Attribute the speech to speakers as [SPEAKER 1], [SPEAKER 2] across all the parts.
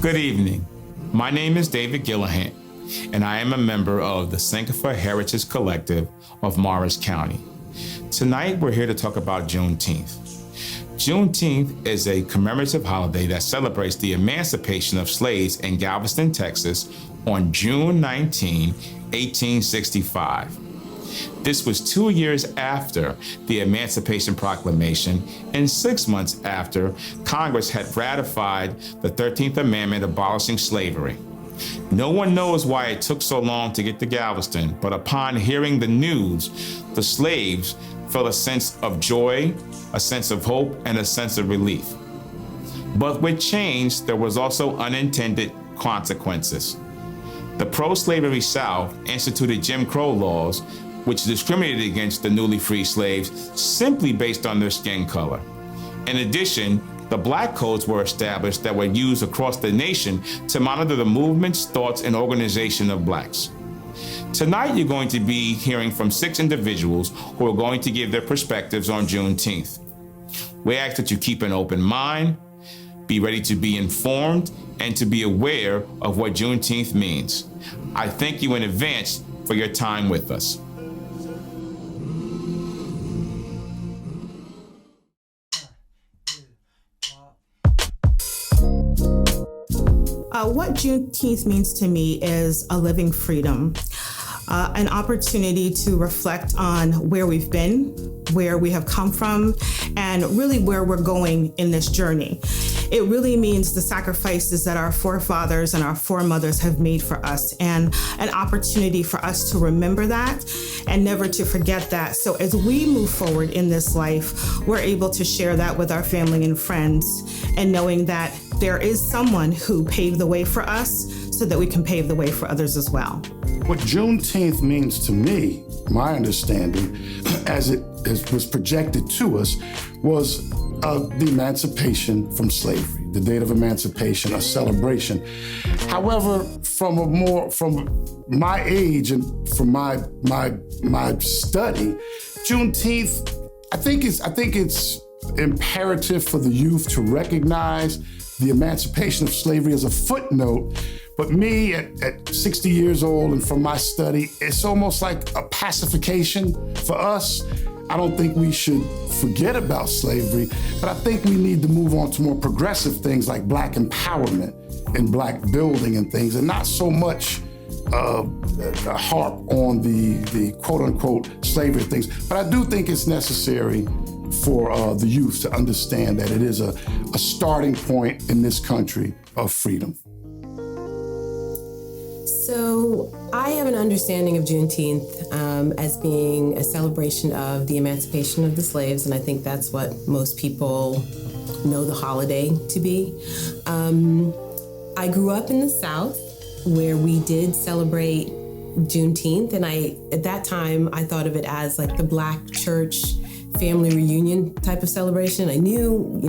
[SPEAKER 1] Good evening. My name is David Gillihan, and I am a member of the Sankofa Heritage Collective of Morris County. Tonight, we're here to talk about Juneteenth. Juneteenth is a commemorative holiday that celebrates the emancipation of slaves in Galveston, Texas on June 19, 1865. This was 2 years after the Emancipation Proclamation and 6 months after Congress had ratified the 13th Amendment abolishing slavery. No one knows why it took so long to get to Galveston, but upon hearing the news, the slaves felt a sense of joy, a sense of hope, and a sense of relief. But with change, there was also unintended consequences. The pro-slavery South instituted Jim Crow laws, which discriminated against the newly freed slaves simply based on their skin color. In addition, the Black codes were established that were used across the nation to monitor the movements, thoughts, and organization of Blacks. Tonight, you're going to be hearing from 6 individuals who are going to give their perspectives on Juneteenth. We ask that you keep an open mind, be ready to be informed, and to be aware of what Juneteenth means. I thank you in advance for your time with us.
[SPEAKER 2] What Juneteenth means to me is a living freedom, an opportunity to reflect on where we've been, where we have come from, and really where we're going in this journey. It really means the sacrifices that our forefathers and our foremothers have made for us, and an opportunity for us to remember that and never to forget that. So as we move forward in this life, we're able to share that with our family and friends, and knowing that there is someone who paved the way for us so that we can pave the way for others as well.
[SPEAKER 3] What Juneteenth means to me, my understanding, as it was projected to us, was the emancipation from slavery, the date of emancipation, a celebration. However, from my age and from my study, Juneteenth, I think it's imperative for the youth to recognize the emancipation of slavery as a footnote. But me at 60 years old and from my study, it's almost like a pacification for us. I don't think we should forget about slavery, but I think we need to move on to more progressive things like Black empowerment and Black building and things, and not so much harp on the quote unquote slavery things. But I do think it's necessary for the youth to understand that it is a starting point in this country of freedom.
[SPEAKER 4] So I have an understanding of Juneteenth as being a celebration of the emancipation of the slaves, and I think that's what most people know the holiday to be. I grew up in the South where we did celebrate Juneteenth, and at that time I thought of it as like the Black church family reunion type of celebration. I knew,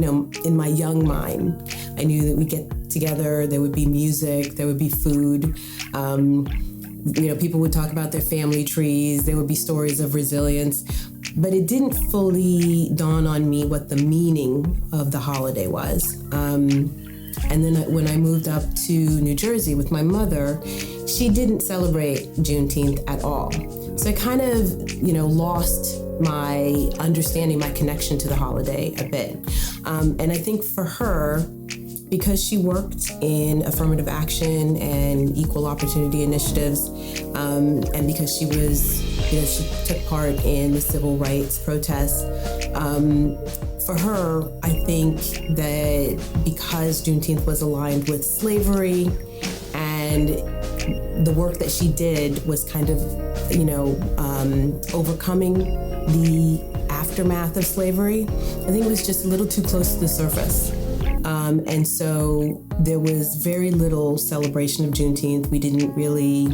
[SPEAKER 4] in my young mind, I knew that we'd get together, there would be music, there would be food. People would talk about their family trees, there would be stories of resilience, but it didn't fully dawn on me what the meaning of the holiday was. And then when I moved up to New Jersey with my mother, she didn't celebrate Juneteenth at all. So I kind of, lost my understanding, my connection to the holiday a bit. And I think for her, because she worked in affirmative action and equal opportunity initiatives, and because she was, she took part in the civil rights protests, for her, I think that because Juneteenth was aligned with slavery and the work that she did was kind of, overcoming the aftermath of slavery, I think it was just a little too close to the surface. And so there was very little celebration of Juneteenth. We didn't really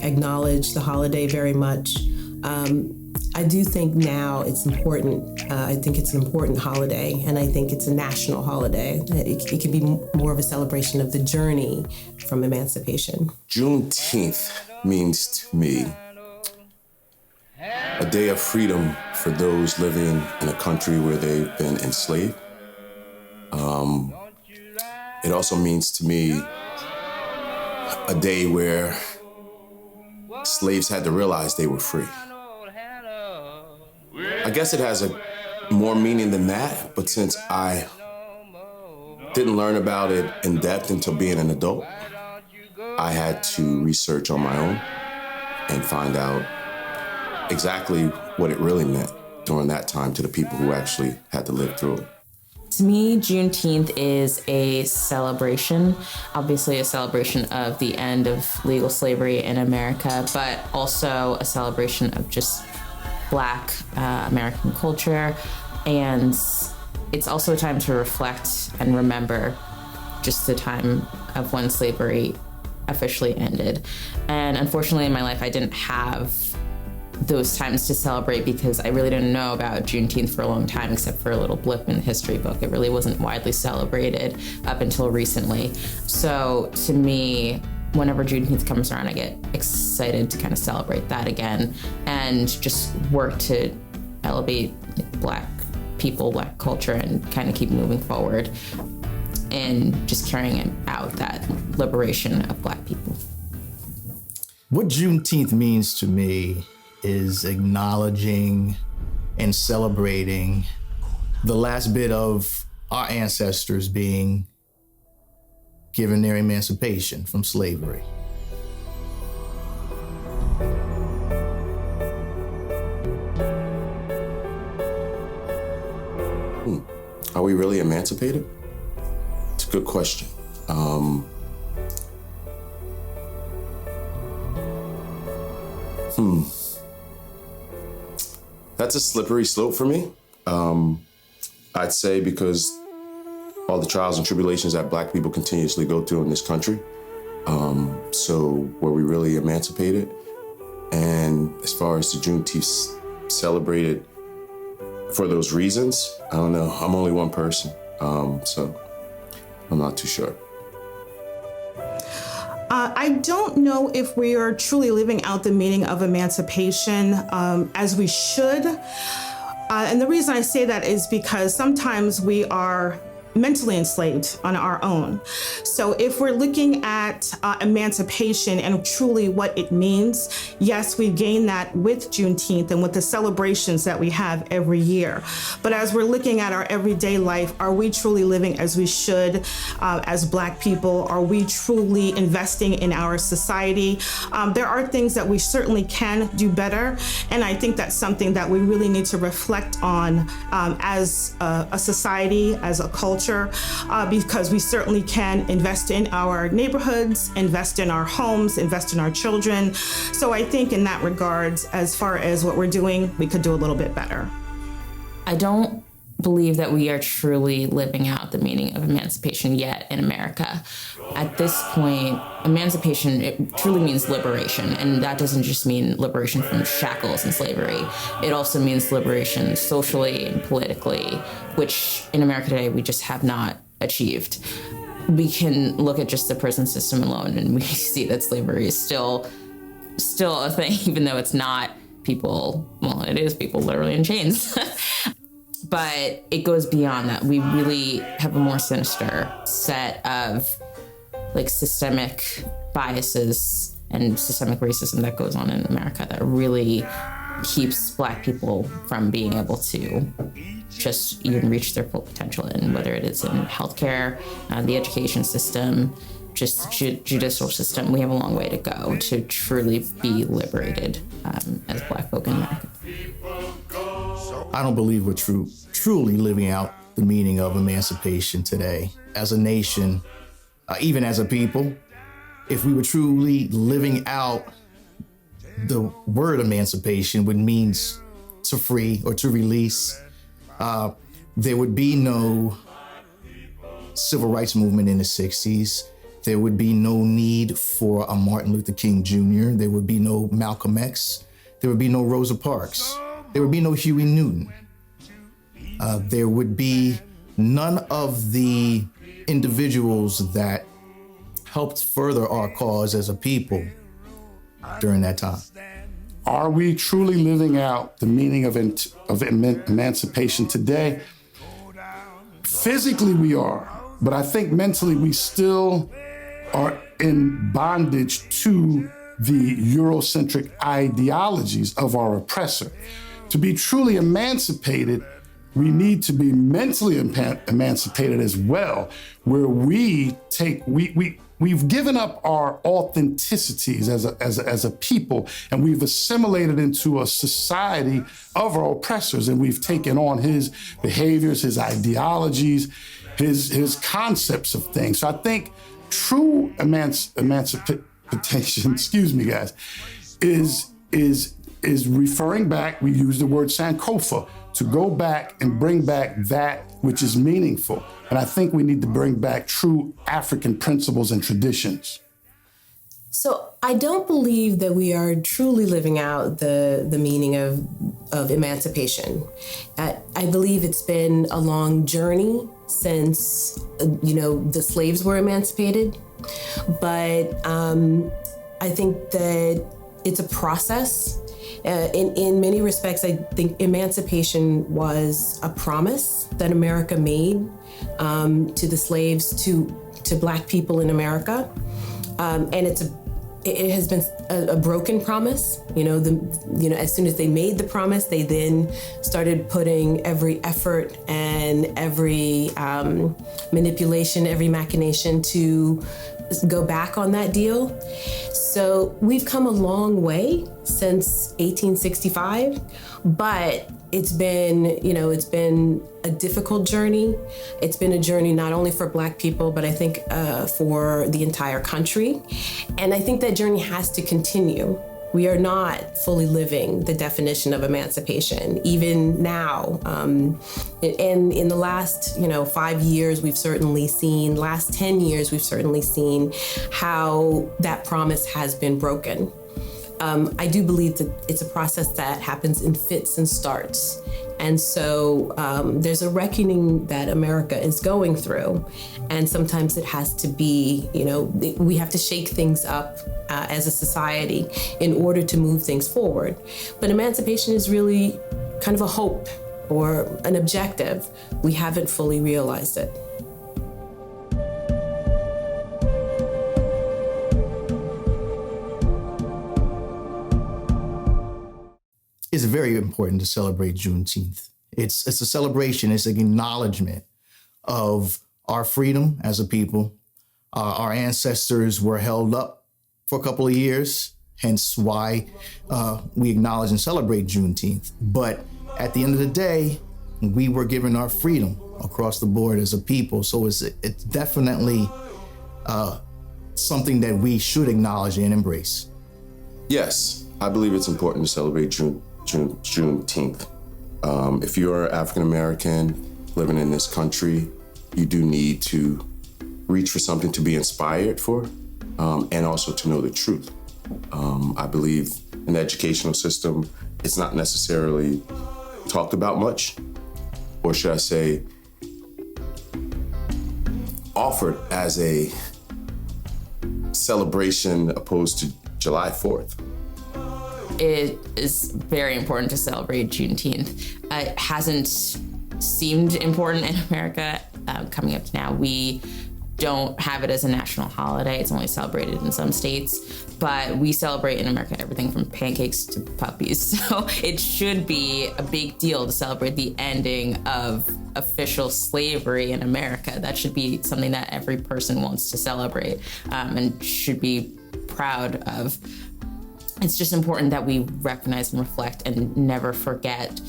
[SPEAKER 4] acknowledge the holiday very much. I do think now it's important. I think it's an important holiday, and I think it's a national holiday. It can be more of a celebration of the journey from emancipation.
[SPEAKER 5] Juneteenth means to me a day of freedom for those living in a country where they've been enslaved. it also means to me a day where slaves had to realize they were free. I guess it has a more meaning than that, but since I didn't learn about it in depth until being an adult, I had to research on my own and find out exactly what it really meant during that time to the people who actually had to live through it.
[SPEAKER 6] To me, Juneteenth is a celebration, obviously a celebration of the end of legal slavery in America, but also a celebration of just Black American culture. And it's also a time to reflect and remember just the time of when slavery officially ended. And unfortunately in my life, I didn't have those times to celebrate because I really didn't know about Juneteenth for a long time, except for a little blip in the history book. It really wasn't widely celebrated up until recently. So to me, whenever Juneteenth comes around, I get excited to kind of celebrate that again and just work to elevate Black people, Black culture, and kind of keep moving forward and just carrying out that liberation of Black people.
[SPEAKER 7] What Juneteenth means to me is acknowledging and celebrating the last bit of our ancestors being given their emancipation from slavery.
[SPEAKER 5] Are we really emancipated? It's a good question. That's a slippery slope for me. I'd say because all the trials and tribulations that Black people continuously go through in this country. So were we really emancipated? And as far as the Juneteenth celebrated for those reasons, I don't know. I'm only one person, so I'm not too sure.
[SPEAKER 2] I don't know if we are truly living out the meaning of emancipation as we should. And the reason I say that is because sometimes we are mentally enslaved on our own. So if we're looking at emancipation and truly what it means, yes, we gain that with Juneteenth and with the celebrations that we have every year. But as we're looking at our everyday life, are we truly living as we should as Black people? Are we truly investing in our society? There are things that we certainly can do better. And I think that's something that we really need to reflect on as a society, as a culture, because we certainly can invest in our neighborhoods, invest in our homes, invest in our children. So I think in that regards, as far as what we're doing, we could do a little bit better.
[SPEAKER 6] I don't believe that we are truly living out the meaning of emancipation yet in America. At this point, emancipation, it truly means liberation. And that doesn't just mean liberation from shackles and slavery. It also means liberation socially and politically, which in America today, we just have not achieved. We can look at just the prison system alone and we see that slavery is still a thing, even though it's not people, well, it is people literally in chains. But it goes beyond that. We really have a more sinister set of like systemic biases and systemic racism that goes on in America that really keeps Black people from being able to just even reach their full potential in whether it is in healthcare, the education system, just judicial system. We have a long way to go to truly be liberated as Black folk in America.
[SPEAKER 7] I don't believe we're truly living out the meaning of emancipation today. As a nation, even as a people, if we were truly living out the word emancipation, which means to free or to release, there would be no civil rights movement in the 60s. There would be no need for a Martin Luther King Jr. There would be no Malcolm X. There would be no Rosa Parks. There would be no Huey Newton. There would be none of the individuals that helped further our cause as a people during that time.
[SPEAKER 3] Are we truly living out the meaning of emancipation today? Physically, we are. But I think mentally we still are in bondage to the Eurocentric ideologies of our oppressor. To be truly emancipated, we need to be mentally emancipated as well, where we've given up our authenticities as a people, and we've assimilated into a society of our oppressors, and we've taken on his behaviors, his ideologies, his concepts of things. So I think true emancipation, excuse me, guys, is referring back. We use the word Sankofa, to go back and bring back that which is meaningful. And I think we need to bring back true African principles and traditions.
[SPEAKER 4] So I don't believe that we are truly living out the meaning of emancipation. I believe it's been a long journey since, the slaves were emancipated. But I think that it's a process. In many respects, I think emancipation was a promise that America made to the slaves, to Black people in America, and it has been a broken promise. As soon as they made the promise, they then started putting every effort and every manipulation, every machination to go back on that deal. So we've come a long way since 1865, but it's been a difficult journey. It's been a journey not only for Black people, but I think for the entire country. And I think that journey has to continue. We are not fully living the definition of emancipation, even now. And in the last, 5 years, we've certainly seen, last 10 years, we've certainly seen how that promise has been broken. I do believe that it's a process that happens in fits and starts. And so there's a reckoning that America is going through. And sometimes it has to be, we have to shake things up as a society in order to move things forward. But emancipation is really kind of a hope or an objective. We haven't fully realized it.
[SPEAKER 7] It's very important to celebrate Juneteenth. It's a celebration. It's an acknowledgement of our freedom as a people. Our ancestors were held up for a couple of years, hence why we acknowledge and celebrate Juneteenth. But at the end of the day, we were given our freedom across the board as a people. So it's definitely something that we should acknowledge and embrace.
[SPEAKER 5] Yes, I believe it's important to celebrate Juneteenth. If you're African American living in this country, you do need to reach for something to be inspired for, and also to know the truth. I believe in the educational system, it's not necessarily talked about much, or should I say, offered as a celebration opposed to July 4th.
[SPEAKER 6] It is very important to celebrate Juneteenth. It hasn't seemed important in America coming up to now. We don't have it as a national holiday. It's only celebrated in some states, but we celebrate in America everything from pancakes to puppies. So it should be a big deal to celebrate the ending of official slavery in America. That should be something that every person wants to celebrate and should be proud of. It's just important that we recognize and reflect and never forget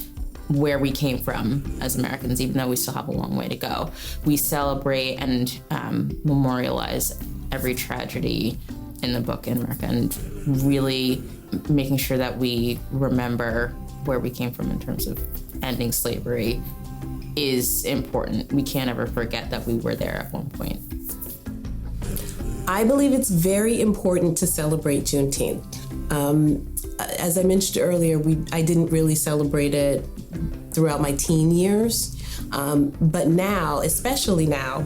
[SPEAKER 6] where we came from as Americans, even though we still have a long way to go. We celebrate and memorialize every tragedy in the book in America, and really making sure that we remember where we came from in terms of ending slavery is important. We can't ever forget that we were there at one point.
[SPEAKER 4] I believe it's very important to celebrate Juneteenth. As I mentioned earlier, I didn't really celebrate it throughout my teen years. But now, especially now,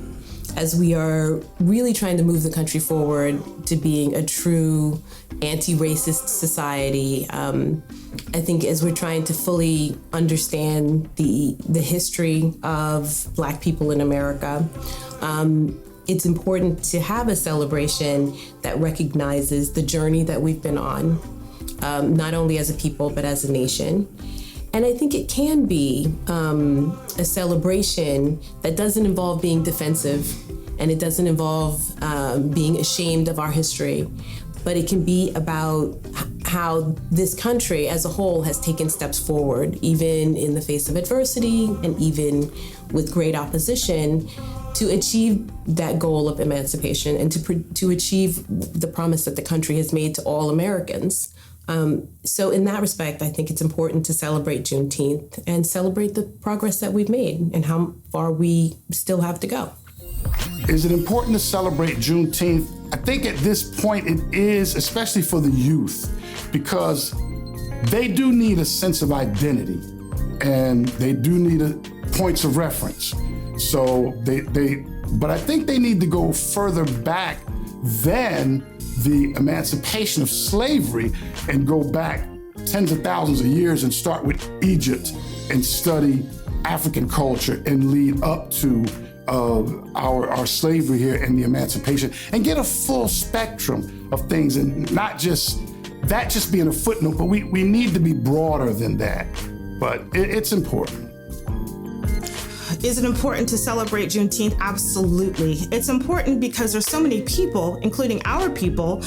[SPEAKER 4] as we are really trying to move the country forward to being a true anti-racist society. I think as we're trying to fully understand the history of Black people in America, it's important to have a celebration that recognizes the journey that we've been on, not only as a people, but as a nation. And I think it can be a celebration that doesn't involve being defensive, and it doesn't involve being ashamed of our history, but it can be about how this country as a whole has taken steps forward, even in the face of adversity and even with great opposition, to achieve that goal of emancipation and to achieve the promise that the country has made to all Americans. So in that respect, I think it's important to celebrate Juneteenth and celebrate the progress that we've made and how far we still have to go.
[SPEAKER 3] Is it important to celebrate Juneteenth? I think at this point it is, especially for the youth, because they do need a sense of identity and they do need points of reference. So but I think they need to go further back than the emancipation of slavery and go back tens of thousands of years and start with Egypt and study African culture and lead up to our slavery here and the emancipation and get a full spectrum of things, and not just that just being a footnote, but we need to be broader than that. But it's important.
[SPEAKER 2] Is it important to celebrate Juneteenth? Absolutely. It's important because there's so many people, including our people,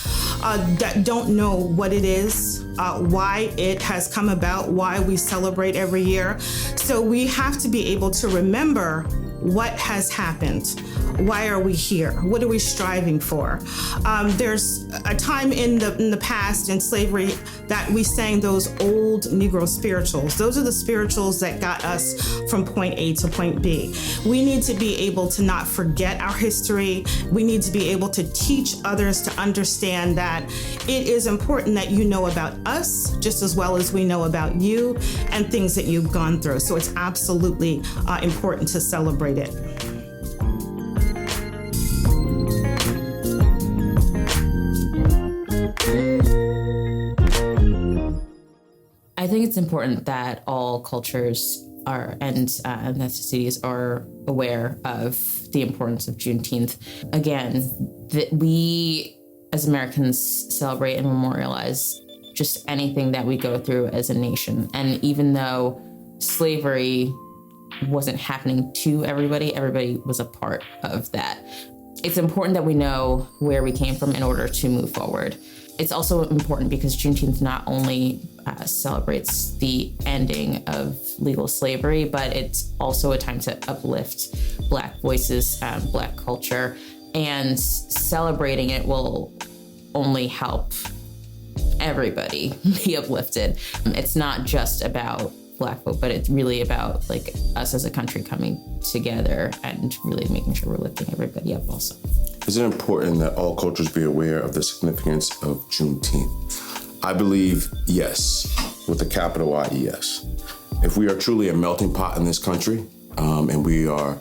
[SPEAKER 2] that don't know what it is, why it has come about, why we celebrate every year. So we have to be able to remember what has happened. Why are we here? What are we striving for? There's a time in the past in slavery that we sang those old Negro spirituals. Those are the spirituals that got us from point A to point B. We need to be able to not forget our history. We need to be able to teach others to understand that it is important that you know about us just as well as we know about you and things that you've gone through. So it's absolutely important to celebrate it.
[SPEAKER 6] I think it's important that all cultures and ethnicities are aware of the importance of Juneteenth. Again, that we as Americans celebrate and memorialize just anything that we go through as a nation. And even though slavery wasn't happening to everybody was a part of that. It's important that we know where we came from in order to move forward. It's also important because Juneteenth not only celebrates the ending of legal slavery, but it's also a time to uplift Black voices, Black culture, and celebrating it will only help everybody be uplifted. It's not just about Black folk, but it's really about like us as a country coming together and really making sure we're lifting everybody up also.
[SPEAKER 5] Is it important that all cultures be aware of the significance of Juneteenth? I believe yes, with a capital I-E-S. If we are truly a melting pot in this country, and we are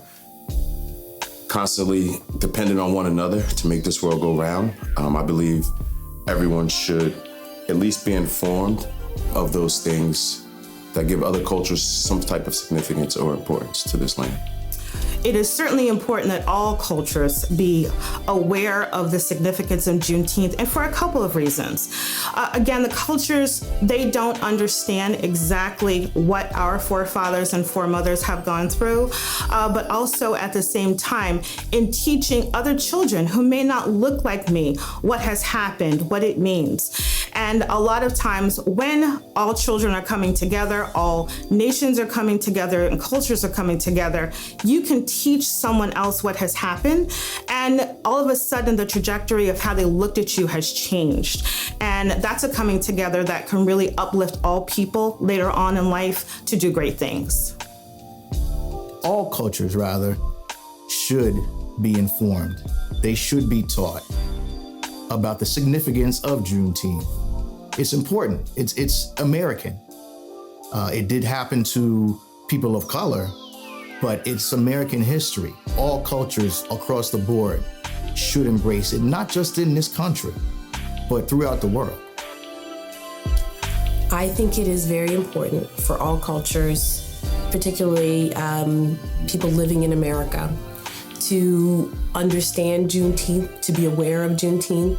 [SPEAKER 5] constantly dependent on one another to make this world go round, I believe everyone should at least be informed of those things that give other cultures some type of significance or importance to this land.
[SPEAKER 2] It is certainly important that all cultures be aware of the significance of Juneteenth, and for a couple of reasons. Again, the cultures, they don't understand exactly what our forefathers and foremothers have gone through, but also at the same time, in teaching other children who may not look like me what has happened, what it means. And a lot of times when all children are coming together, all nations are coming together, and cultures are coming together, you can teach someone else what has happened, and all of a sudden the trajectory of how they looked at you has changed. And that's a coming together that can really uplift all people later on in life to do great things.
[SPEAKER 7] All cultures, rather, should be informed. They should be taught about the significance of Juneteenth. It's important. It's American. It did happen to people of color, but it's American history. All cultures across the board should embrace it, not just in this country, but throughout the world.
[SPEAKER 4] I think it is very important for all cultures, particularly people living in America, to understand Juneteenth, to be aware of Juneteenth,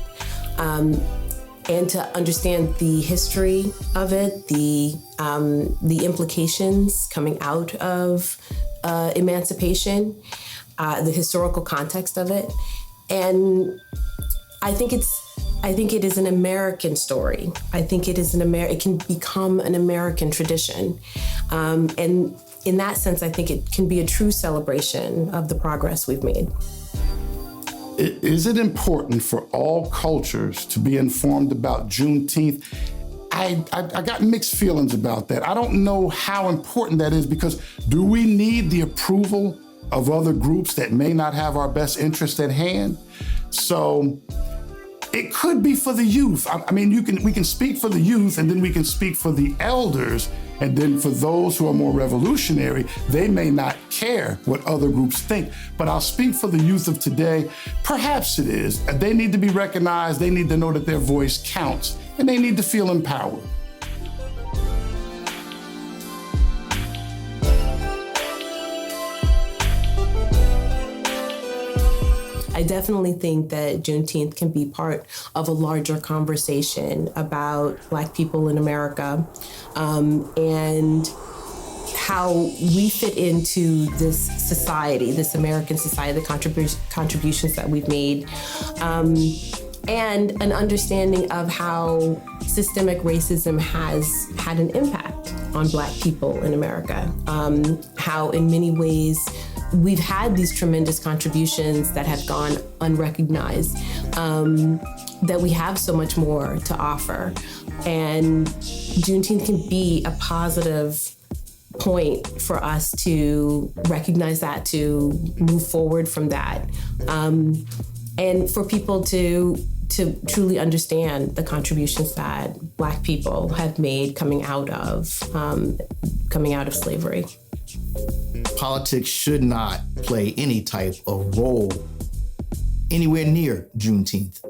[SPEAKER 4] and to understand the history of it, the implications coming out of emancipation, the historical context of it. And I think it is an American story. I think it can become an American tradition. And in that sense, I think it can be a true celebration of the progress we've made.
[SPEAKER 3] Is it important for all cultures to be informed about Juneteenth? I got mixed feelings about that. I don't know how important that is, because do we need the approval of other groups that may not have our best interest at hand? So it could be for the youth. I mean, we can speak for the youth, and then we can speak for the elders. And then for those who are more revolutionary, they may not care what other groups think. But I'll speak for the youth of today. Perhaps it is. They need to be recognized. They need to know that their voice counts, and they need to feel empowered.
[SPEAKER 4] I definitely think that Juneteenth can be part of a larger conversation about Black people in America, and how we fit into this society, this American society, the contributions that we've made, and an understanding of how systemic racism has had an impact on Black people in America, how in many ways we've had these tremendous contributions that have gone unrecognized, that we have so much more to offer. And Juneteenth can be a positive point for us to recognize that, to move forward from that, and for people to truly understand the contributions that Black people have made coming out of slavery.
[SPEAKER 7] Politics should not play any type of role anywhere near Juneteenth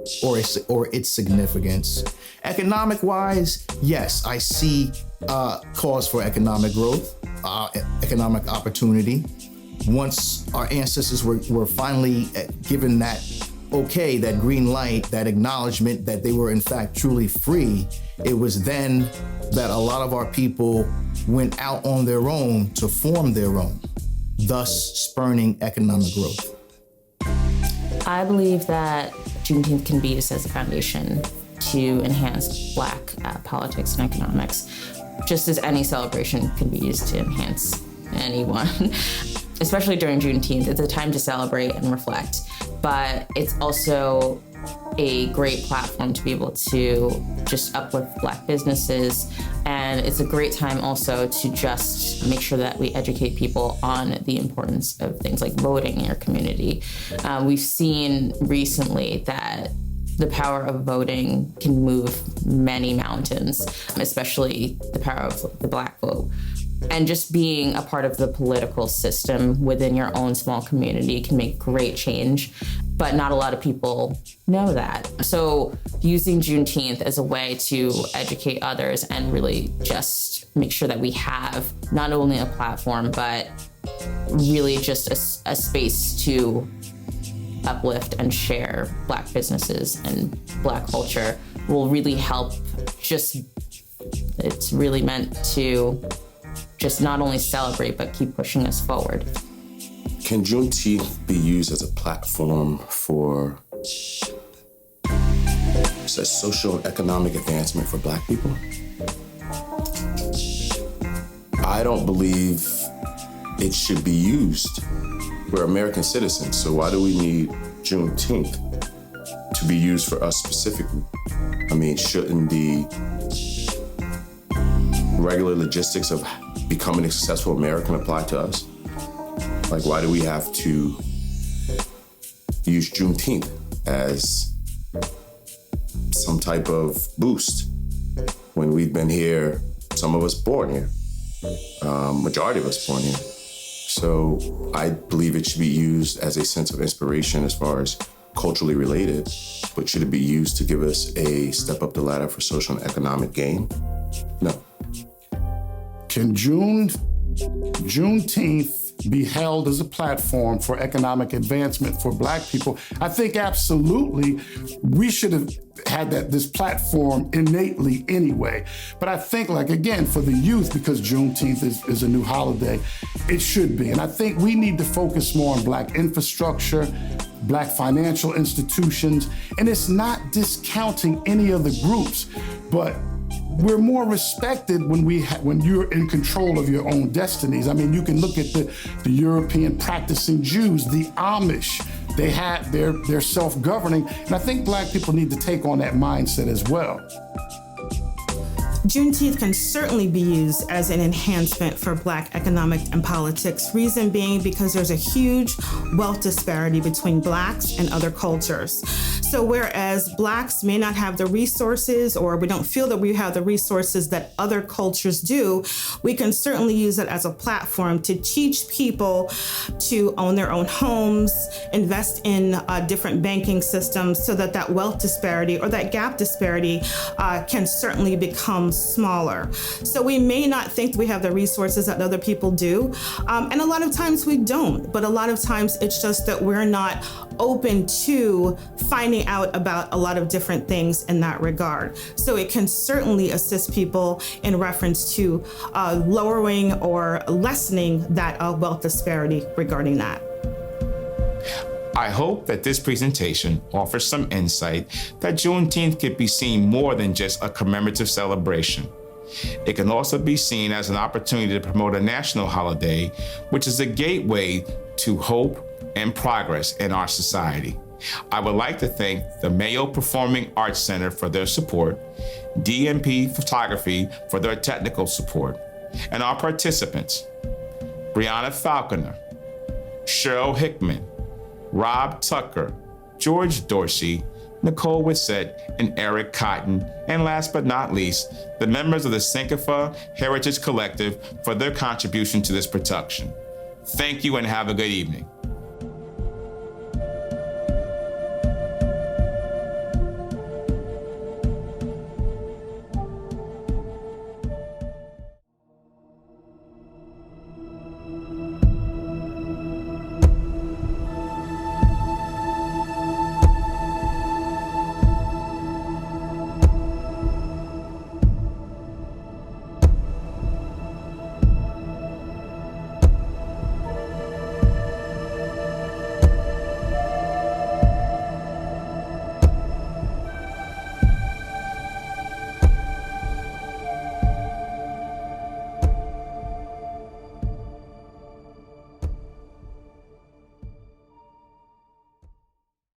[SPEAKER 7] or its significance. Economic-wise, yes, I see cause for economic growth, economic opportunity. Once our ancestors were finally given that okay, that green light, that acknowledgement that they were in fact truly free, it was then that a lot of our people went out on their own to form their own, thus spurning economic growth.
[SPEAKER 6] I believe that Juneteenth can be used as a foundation to enhance Black politics and economics, just as any celebration can be used to enhance anyone. Especially during Juneteenth, it's a time to celebrate and reflect, but it's also a great platform to be able to just uplift Black businesses. And it's a great time also to just make sure that we educate people on the importance of things like voting in your community. We've seen recently that the power of voting can move many mountains, especially the power of the Black vote. And just being a part of the political system within your own small community can make great change, but not a lot of people know that. So using Juneteenth as a way to educate others and really just make sure that we have not only a platform, but really just a space to uplift and share Black businesses and Black culture will really help. It's really meant to just not only celebrate, but keep pushing us forward.
[SPEAKER 5] Can Juneteenth be used as a platform for social and economic advancement for Black people? I don't believe it should be used. We're American citizens, so why do we need Juneteenth to be used for us specifically? I mean, shouldn't the regular logistics of becoming a successful American apply to us? Like, why do we have to use Juneteenth as some type of boost when we've been here, some of us born here, majority of us born here? So I believe it should be used as a sense of inspiration as far as culturally related, but should it be used to give us a step up the ladder for social and economic gain? No.
[SPEAKER 3] Can Juneteenth be held as a platform for economic advancement for Black people? I think absolutely we should have had this platform innately anyway. But I think, like, again, for the youth, because Juneteenth is a new holiday, it should be. And I think we need to focus more on Black infrastructure, Black financial institutions, and it's not discounting any of the groups, but we're more respected when you're in control of your own destinies. I mean, you can look at the European practicing Jews, the Amish. They're self-governing, and I think Black people need to take on that mindset as well.
[SPEAKER 2] Juneteenth can certainly be used as an enhancement for Black economic and politics. Reason being because there's a huge wealth disparity between Blacks and other cultures. So whereas Blacks may not have the resources, or we don't feel that we have the resources that other cultures do, we can certainly use it as a platform to teach people to own their own homes, invest in different banking systems, so that wealth disparity or that gap disparity can certainly become smaller. So we may not think we have the resources that other people do, and a lot of times we don't, but a lot of times it's just that we're not open to finding out about a lot of different things in that regard. So it can certainly assist people in reference to lowering or lessening that wealth disparity regarding that.
[SPEAKER 1] I hope that this presentation offers some insight that Juneteenth could be seen more than just a commemorative celebration. It can also be seen as an opportunity to promote a national holiday, which is a gateway to hope and progress in our society. I would like to thank the Mayo Performing Arts Center for their support, DMP Photography for their technical support, and our participants, Brianna Falconer, Cheryl Hickman, Rob Tucker, George Dorsey, Nicole Wissett, and Eric Cotton, and last but not least, the members of the Sankofa Heritage Collective for their contribution to this production. Thank you and have a good evening.